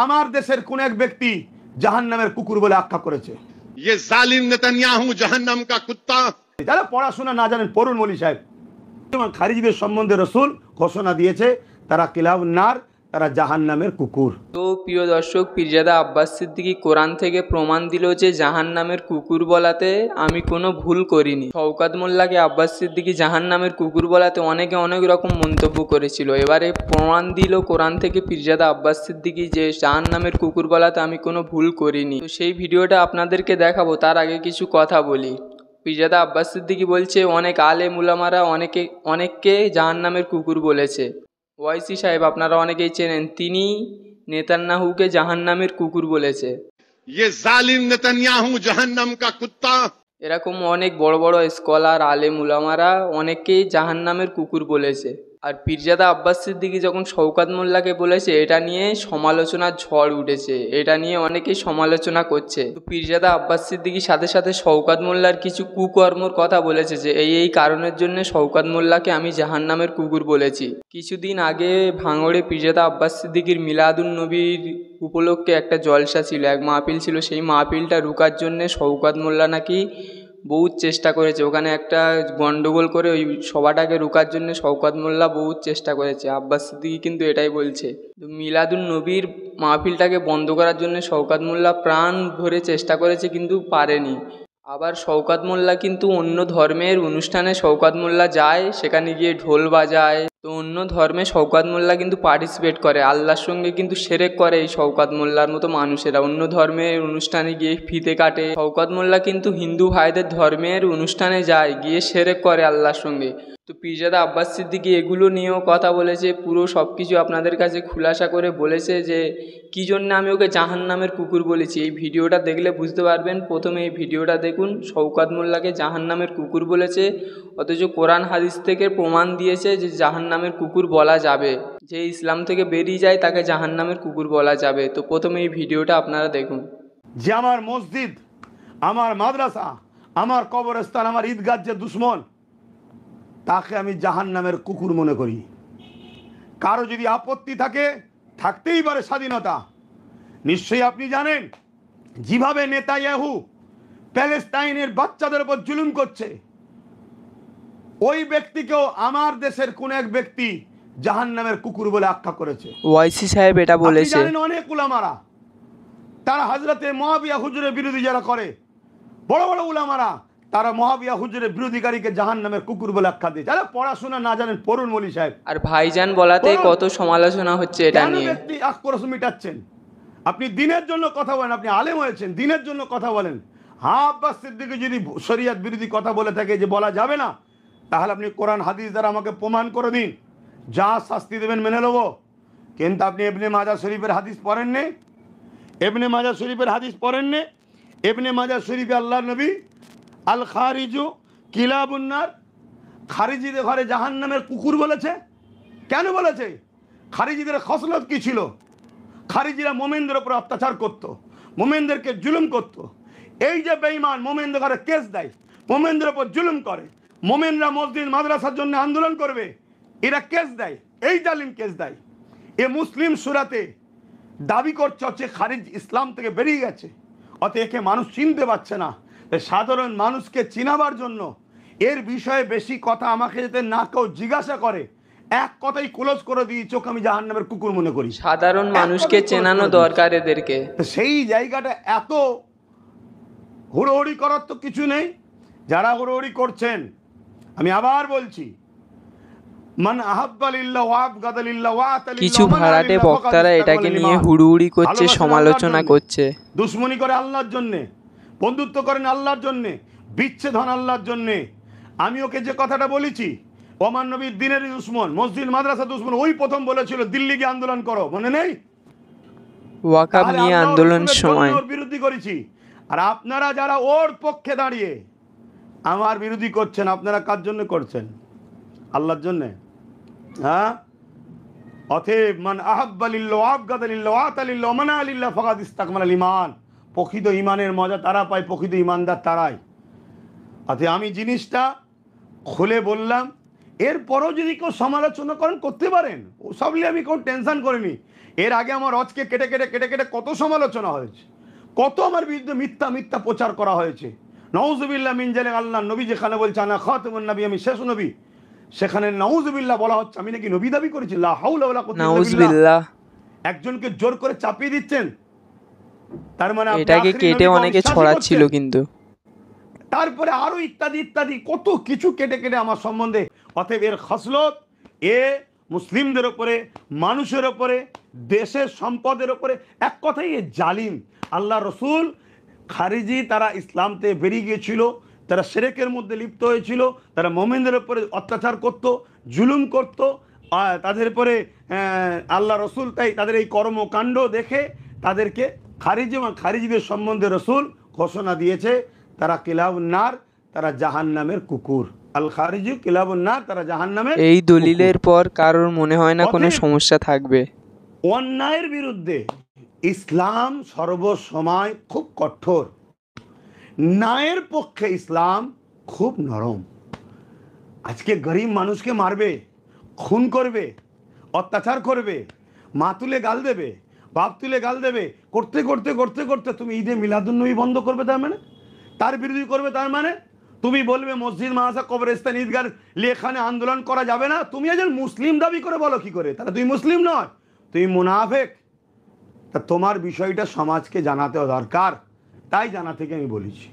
আমার দেশের কোন এক ব্যক্তি জাহান্নামের কুকুর বলে আখ্যা করেছে। ये जालिम नेतन्याहू जहन्नम का कुत्ता। যারা পড়াশোনা না জানেন পড়ুন মৌলী সাহেব। খারিজিদের সম্বন্ধে রসুল ঘোষণা দিয়েছে তারা কিলাবুন নার, তারা জাহান্নামের কুকুর। তো প্রিয় দর্শক, পীরজাদা আব্বাস সিদ্দিকী কোরআন থেকে প্রমাণ দিল যে জাহান্নামের কুকুর বলাতে আমি কোনো ভুল করিনি। শওকত মোল্লাকে আব্বাস সিদ্দিকী জাহান্নামের কুকুর বলাতে অনেকে অনেক রকম মন্তব্য করেছিল। এবারে প্রমাণ দিল কোরআন থেকে পীরজাদা আব্বাস সিদ্দিকী যে জাহান্নামের কুকুর বলাতে আমি কোনো ভুল করিনি। তো সেই ভিডিওটা আপনাদেরকে দেখাবো, তার আগে কিছু কথা বলি। পীরজাদা আব্বাস সিদ্দিকী বলছে অনেক আলেম উলামারা অনেককে জাহান্নামের কুকুর বলেছে। ওয়াইসি সাহেব আপনারা অনেকেই চেনেন, তিনি নেতান্যাহুকে জাহান্নামের কুকুর বলেছে। ये जालिम नेतन्याहू जहन्नम का कुत्ता। এরকম অনেক বড় বড় স্কলার আলেম উলামারা অনেকেই জাহান্নামের কুকুর বলেছে। আর পীরজাদা আব্বাস সিদ্দিকী যখন শওকত মোল্লাকে বলেছে, এটা নিয়ে সমালোচনার ঝড় উঠেছে, এটা নিয়ে অনেকেই সমালোচনা করছে। তো পীরজাদা আব্বাস সিদ্দিকীর সাথে সাথে শওকত মোল্লার কিছু কুকর্মর কথা বলেছে যে এই কারণের জন্য শওকত মোল্লাকে আমি জাহান্নামের কুকুর বলেছি। কিছুদিন আগে ভাঙড়ে পীরজাদা আব্বাস সিদ্দিকীর মিলাদুন নবীর উপলক্ষে একটা জলসা ছিল, এক মাহফিল ছিল। সেই মাহফিলটা রুকার জন্যে শওকত মোল্লা নাকি বহুত চেষ্টা করেছে, ওখানে একটা গন্ডগোল করে ওই সভাটাকে রুকার জন্য শওকত মোল্লা বহুত চেষ্টা করেছে। আব্বাস সিদ্দিকী কিন্তু এটাই বলছে, মিলাদুন নবীর মাহফিলটাকে বন্ধ করার জন্য শওকত মোল্লা প্রাণ ভরে চেষ্টা করেছে কিন্তু পারেনি। আবার শওকত মোল্লা কিন্তু অন্য ধর্মের অনুষ্ঠানে শওকত মোল্লা যায়, সেখানে গিয়ে ঢোল বাজায়। তো অন্য ধর্মে শওকত মোল্লা কিন্তু পার্টিসিপেট করে, আল্লাহর সঙ্গে কিন্তু শিরক করে এই শওকত মোল্লার মতো মানুষেরা। অন্য ধর্মের অনুষ্ঠানে গিয়ে ফিতে কাটে। শওকত মোল্লা কিন্তু হিন্দু ভাইদের ধর্মের অনুষ্ঠানে যায়, গিয়ে শিরক করে আল্লাহর সঙ্গে। তো পীরজাদা আব্বাস সিদ্দিকী এগুলো নিয়েও কথা বলেছে, পুরো সব কিছু আপনাদের কাছে খুলাসা করে বলেছে যে কী জন্য আমি ওকে জাহান্নামের কুকুর বলেছি। এই ভিডিওটা দেখলে বুঝতে পারবেন। প্রথমে এই ভিডিওটা দেখুন, শওকত মোল্লাকে জাহান্নামের কুকুর বলেছে, অথচ কোরআন হাদিস থেকে প্রমাণ দিয়েছে যে জাহান্নামের কুকুর বলা যাবে, যে ইসলাম থেকে বেরিয়ে যায় তাকে জাহান্নামের কুকুর বলা যাবে। তো প্রথমে এই ভিডিওটা আপনারা দেখুন। যে আমার মসজিদ, আমার মাদ্রাসা, আমার কবরস্থান, আমার ঈদগাহ যে দুশ্মন, তাকে আমি জাহান্নামের কুকুর মনে করি। কারো যদি আপত্তি থাকে, থাকতেই পারে স্বাধীনতা। নিশ্চয়ই আপনি জানেন যেভাবে নেতানিয়াহু প্যালেস্টাইনের বাচ্চাদের উপর জুলুম করছে, ওই ব্যক্তিকেও আমার দেশের কোন এক ব্যক্তি জাহান্নামের কুকুর বলে আখ্যা করেছে। ওয়াইসি সাহেব এটা বলেছে। জানেন অনেক উলামারা, তারা হযরতে মুআবিয়া হুজুরের বিরোধী যারা করে, বড় বড় উলামারা, তারা মুআবিয়া হুজুরের বিরোধীকারীকে জাহান্নামের কুকুর বলে আখ্যা দিয়ে। যারা পড়াশোনা না জানেন পড়ুন মৌলী সাহেব। আর ভাইজান বলাতে কত সমালোচনা হচ্ছে এটা নিয়ে। ব্যক্তি আক্রোশ মিটাচ্ছেন। আপনি দিনের জন্য কথা বলেন, আপনি আলেম হয়েছেন, দিনের জন্য কথা বলেন। হ্যাঁ, আব্বাস সিদ্দিকী যদি শরিয়ত বিরোধী কথা বলে থাকে যে বলা যাবে না, তাহলে আপনি কোরআন হাদিস দ্বারা আমাকে প্রমাণ করে দিন, যা শাস্তি দেবেন মেনে নেব। কিন্তু আপনি ইবনে মাজাহ শরীফের হাদিস পড়েননি, ইবনে মাজাহ শরীফের হাদিস পড়েননি। ইবনে মাজাহ শরীফে আল্লাহর নবী আল খারিজু কিলাবুন নার, খারিজিদের ঘরে জাহান্নামের কুকুর বলেছে। কেন বলেছে? খারিজিদের খসলত কি ছিল? খারিজিরা মোমেনদের উপর অত্যাচার করত, মোমেনদেরকে জুলুম করত। এই যে বেঈমান মোমেনদের ঘরে কেস দেয়, মোমেনদের উপর জুলুম করে, মোমেনরা মসজিদ মাদ্রাসার জন্য আন্দোলন করবে, এরা কেস দেয়, এই জালিম কেস দেয়। এ মুসলিম সূরাতে দাবি করছে হচ্ছে খারিজ ইসলাম থেকে বেরিয়ে গেছে, অতএব একে মানুষ চিনতে পারছে না। সাধারণ মানুষকে চিনাবার জন্য এর বিষয়ে বেশি কথা আমাকে যাতে না কেউ জিজ্ঞাসা করে, এক কথাই ক্লোজ করে দিই, চোখ আমি জাহান্নামের কুকুর মনে করি। সাধারণ মানুষকে চেনানো দরকার এদেরকে। সেই জায়গাটা এত হুড়োহুড়ি করার তো কিছু নেই। যারা হুড়োহুড়ি করছেন, আমি আবার বলছি, মান আহাব্বা লিল্লাহ ওয়া আবগাদা লিল্লাহ ওয়া আতালিল্লাহ, কিছু ভাড়াটে বক্তারা এটাকে নিয়ে হুড়ুহুড়ি করছে, সমালোচনা করছে। দুশ্মনী করে আল্লাহর জন্যে, বন্ধুত্ব করেন আল্লাহর জন্যে, বিচ্ছেদ হন আল্লাহর জন্যে। আমি ওকে যে কথাটা বলেছি, ওমান নবীর দিনের দুশ্মন, মসজিদ মাদ্রাসা দুশ্মন, ওই প্রথম বলেছিল দিল্লি গিয়ে আন্দোলন করো, মনে নেই? ওয়াকাব নিয়ে আন্দোলনের সময় ওর বিরোধী করেছি। আর আপনারা যারা ওর পক্ষে দাঁড়িয়ে আমার বিরোধী করছেন, আপনারা কার জন্য করছেন? আল্লাহর জন্যে। হ্যাঁ, অতএব মান আহাব্বা লিল্লাহ ওয়া আবগাদা লিল্লাহ ওয়া আতা লিল্লাহ ওয়া মানা লিল্লাহ ফাকাদ ইসতাকমালাল ঈমান। প্রকৃত ঈমানের মজা তারা পায়, প্রকৃত ঈমানদার তারাই। অতএব আমি জিনিসটা খুলে বললাম, এরপরও যদি কেউ সমালোচনা করেন করতে পারেন, ও সব নিয়ে আমি কোনো টেনশন করিনি। এর আগে আমার হজকে কেটে কেটে কেটে কেটে কত সমালোচনা হয়েছে, কত আমার বিরুদ্ধে মিথ্যা মিথ্যা প্রচার করা হয়েছে। নাউজুবিল্লাহ মিন জালিক, আল্লাহ নবী যেখানে বলছে আনা খাতামুন নবী, আমি শেষ নবী, সেখানে নাউজুবিল্লাহ বলা হচ্ছে আমি নাকি নবী দাবি করেছি। লা হাওলা ওয়ালা কুওয়াতা ইল্লা বিল্লাহ। নাউজুবিল্লাহ। একজনকে জোর করে চাপিয়ে দিচ্ছেন, তার মানে আপনি এটাকে আখেরি কেটে নবীকে অনেকে অবিশ্বাসী ছড়াচ্ছিল করছেন। কিন্তু। তারপরে আরো ইত্যাদি ইত্যাদি কত কিছু কেটে কেটে আমার সম্বন্ধে। অতএব এর খসলত এ মুসলিমদের ওপরে, মানুষের ওপরে, দেশের সম্পদের ওপরে, এক কথাই এ জালিম। আল্লাহ রসুল খারিজি তারা ইসলামতে বেরিয়ে গিয়েছিল, তারা শিরকের মধ্যে লিপ্ত হয়েছিল, তারা মোমেনদের উপরে অত্যাচার করত, জুলুম করত, তাদের উপরে আল্লাহ রসুল তাই তাদের এই কর্মকাণ্ড দেখে তাদেরকে খারিজি এবং খারিজিদের সম্বন্ধে রসুল ঘোষণা দিয়েছে তারা কিলাবুন্নার, তারা জাহান্নামের কুকুর। আল খারিজি কিলাবুন্নার, তারা জাহান্নামের। এই দলিলের পর কারোর মনে হয় না কোনো অতএব সমস্যা থাকবে। অন্যায়ের বিরুদ্ধে ইসলাম সর্বসময় খুব কঠোর, ন্যায়ের পক্ষে ইসলাম খুব নরম। আজকে গরিব মানুষকে মারবে, খুন করবে, অত্যাচার করবে, মা তুলে গাল দেবে, বাপ তুলে গাল দেবে, করতে করতে করতে করতে তুমি ঈদে মিলাদুন্নবী বন্ধ করবে, তার মানে তার বিরোধী করবে, তার মানে তুমি বলবে মসজিদ মাদ্রাসা কবরস্থান ঈদগাহ এখানে আন্দোলন করা যাবে না। তুমি একজন মুসলিম দাবি করে বলো কি করে? তাহলে তুমি মুসলিম নয়, তুমি মুনাফেক। তা তোমার বিষয়টা সমাজকে জানাতে দরকার, তাই জানা থেকে আমি বলেছি।